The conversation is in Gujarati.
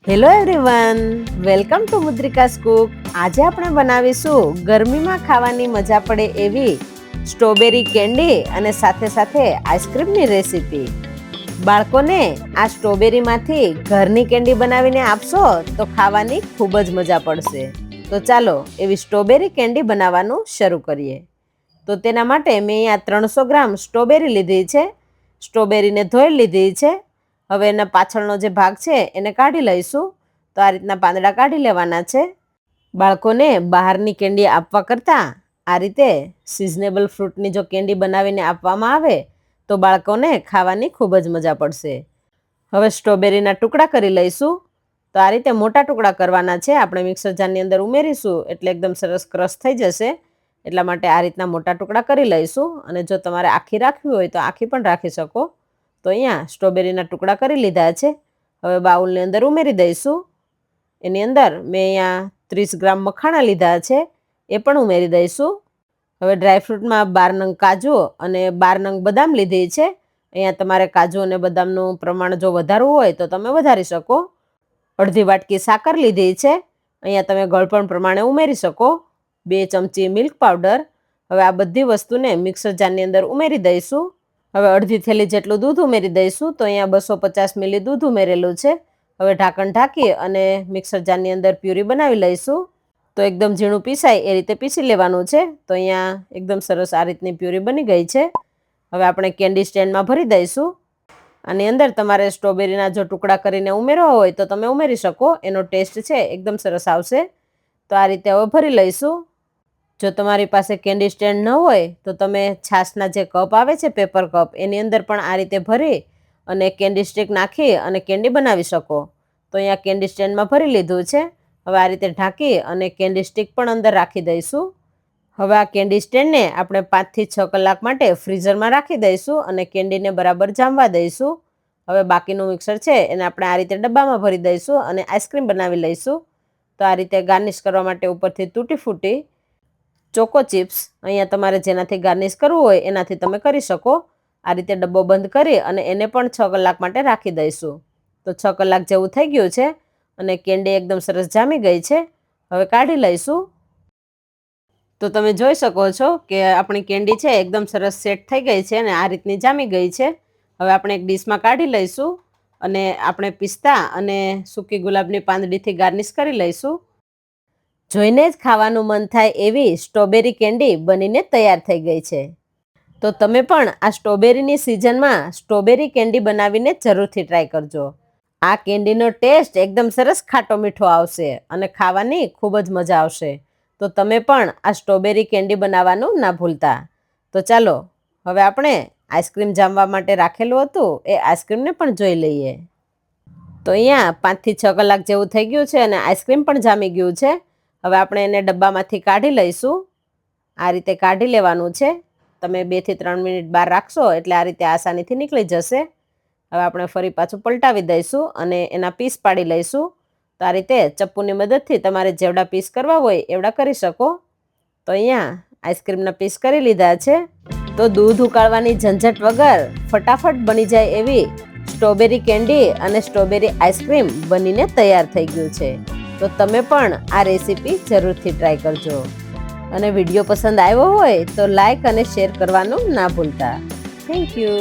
Hello everyone, welcome to Mudrika's cook. આજે આપણે બનાવીશું ગરમીમાં ખાવાની મજા પડે એવી સ્ટ્રોબેરી કેન્ડી અને સાથે સાથે આઈસ્ક્રીમની રેસીપી. બાળકોને આ સ્ટ્રોબેરીમાંથી ઘરની કેન્ડી બનાવીને આપશો તો ખાવાની ખૂબ જ મજા પડશે. તો ચાલો એવી સ્ટ્રોબેરી કેન્ડી બનાવવાનું શરૂ કરીએ. તો તેના માટે મેં અહીંયા 300 ગ્રામ સ્ટ્રોબેરી લીધી છે. સ્ટ્રોબેરીને ધોઈ લીધી છે. હવે એના પાછળનો જે ભાગ છે એને કાઢી લઈશું. તો આ રીતના પાંદડા કાઢી લેવાના છે. બાળકોને બહારની કેન્ડી આપવા કરતાં આ રીતે સિઝનેબલ ફ્રૂટની જો કેન્ડી બનાવીને આપવામાં આવે તો બાળકોને ખાવાની ખૂબ જ મજા પડશે. હવે સ્ટ્રોબેરીના ટુકડા કરી લઈશું. તો આ રીતે મોટા ટુકડા કરવાના છે. આપણે મિક્સર જારની અંદર ઉમેરીશું એટલે એકદમ સરસ ક્રશ થઈ જશે. એટલા માટે આ રીતના મોટા ટુકડા કરી લઈશું. અને જો તમારે આખી રાખવી હોય તો આખી પણ રાખી શકો. તો અહીંયા સ્ટ્રોબેરીના ટુકડા કરી લીધા છે. હવે બાઉલની અંદર ઉમેરી દઈશું. એની અંદર મેં અહીંયા 30 ગ્રામ મખાણા લીધા છે, એ પણ ઉમેરી દઈશું. હવે ડ્રાયફ્રૂટમાં 12 નંગ કાજુ અને 12 નંગ બદામ લીધી છે. અહીંયા તમારે કાજુ અને બદામનું પ્રમાણ જો વધારવું હોય તો તમે વધારી શકો. અડધી વાટકી સાકર લીધી છે. અહીંયા તમે ગળપણ પ્રમાણે ઉમેરી શકો. 2 ચમચી મિલ્ક પાવડર. હવે આ બધી વસ્તુને મિક્સર જારની અંદર ઉમેરી દઈશું. હવે અડધી થેલી જેટલું દૂધ ઉમેરી દઈશું. તો અહીંયા 250 મિલી દૂધ ઉમેરેલું છે. હવે ઢાંકણ ઢાંકી અને મિક્સર જારની અંદર પ્યુરી બનાવી લઈશું. તો એકદમ ઝીણું પીસાય એ રીતે પીસી લેવાનું છે. તો અહીંયા એકદમ સરસ આ રીતની પ્યુરી બની ગઈ છે. હવે આપણે કેન્ડી સ્ટેન્ડમાં ભરી દઈશું. આની અંદર તમારે સ્ટ્રોબેરીના જો ટુકડા કરીને ઉમેરવા હોય તો તમે ઉમેરી શકો. એનો ટેસ્ટ છે એકદમ સરસ આવશે. તો આ રીતે હવે ભરી લઈશું. જો તમારી પાસે કેન્ડી સ્ટેન્ડ ન હોય તો તમે છાશના જે કપ આવે છે, પેપર કપ, એની અંદર પણ આ રીતે ભરી અને કેન્ડી સ્ટિક નાખી અને કેન્ડી બનાવી શકો. તો અહીંયા કેન્ડી સ્ટેન્ડમાં ભરી લીધું છે. હવે આ રીતે ઢાંકી અને કેન્ડી સ્ટિક પણ અંદર રાખી દઈશું. હવે આ કેન્ડી સ્ટેન્ડને આપણે 5 થી 6 કલાક માટે ફ્રીઝરમાં રાખી દઈશું અને કેન્ડીને બરાબર જામવા દઈશું. હવે બાકીનું મિક્સર છે એને આપણે આ રીતે ડબ્બામાં ભરી દઈશું અને આઈસ્ક્રીમ બનાવી લઈશું. તો આ રીતે ગાર્નિશ કરવા માટે ઉપરથી તૂટી ફૂટી ચોકો ચિપ્સ, અહીંયા તમારે જેનાથી ગાર્નિશ કરવું હોય એનાથી તમે કરી શકો. આ રીતે ડબ્બો બંધ કરી અને એને પણ 6 કલાક માટે રાખી દઈશું. તો 6 કલાક જેવું થઈ ગયું છે અને કેન્ડી એકદમ સરસ જામી ગઈ છે. હવે કાઢી લઈશું. તો તમે જોઈ શકો છો કે આપણી કેન્ડી છે એકદમ સરસ સેટ થઈ ગઈ છે અને આ રીતની જામી ગઈ છે. હવે આપણે એક ડીશમાં કાઢી લઈશું અને આપણે પિસ્તા અને સૂકી ગુલાબની પાંદડીથી ગાર્નિશ કરી લઈશું. જોઈને જ ખાવાનું મન થાય એવી સ્ટ્રોબેરી કેન્ડી બનીને તૈયાર થઈ ગઈ છે. તો તમે પણ આ સ્ટ્રોબેરીની સિઝનમાં સ્ટ્રોબેરી કેન્ડી બનાવીને જરૂરથી ટ્રાય કરજો. આ કેન્ડીનો ટેસ્ટ એકદમ સરસ ખાટો મીઠો આવશે અને ખાવાની ખૂબ જ મજા આવશે. તો તમે પણ આ સ્ટ્રોબેરી કેન્ડી બનાવવાનું ના ભૂલતા. તો ચાલો હવે આપણે આઈસ્ક્રીમ જામવા માટે રાખેલું હતું એ આઈસ્ક્રીમને પણ જોઈ લઈએ. તો અહીંયા 5 થી 6 કલાક જેવું થઈ ગયું છે અને આઈસ્ક્રીમ પણ જામી ગયું છે. હવે આપણે એને ડબ્બામાંથી કાઢી લઈશું. આ રીતે કાઢી લેવાનું છે. તમે 2 થી 3 મિનિટ બહાર રાખશો એટલે આ રીતે આસાનીથી નીકળી જશે. હવે આપણે ફરી પાછું પલટાવી દઈશું અને એના પીસ પાડી લઈશું. તો આ રીતે ચપ્પુની મદદથી તમારે જેવડા પીસ કરવા હોય એવડા કરી શકો. તો અહીંયા આઈસ્ક્રીમના પીસ કરી લીધા છે. તો દૂધ ઉકાળવાની ઝંઝટ વગર ફટાફટ બની જાય એવી સ્ટ્રોબેરી કેન્ડી અને સ્ટ્રોબેરી આઈસ્ક્રીમ બનીને તૈયાર થઈ ગયું છે. તો તમે પણ આ રેસીપી જરૂરથી ટ્રાય કરજો. અને વિડીયો પસંદ આવ્યો હોય તો લાઈક અને શેર કરવાનું ના ભૂલતા. Thank you.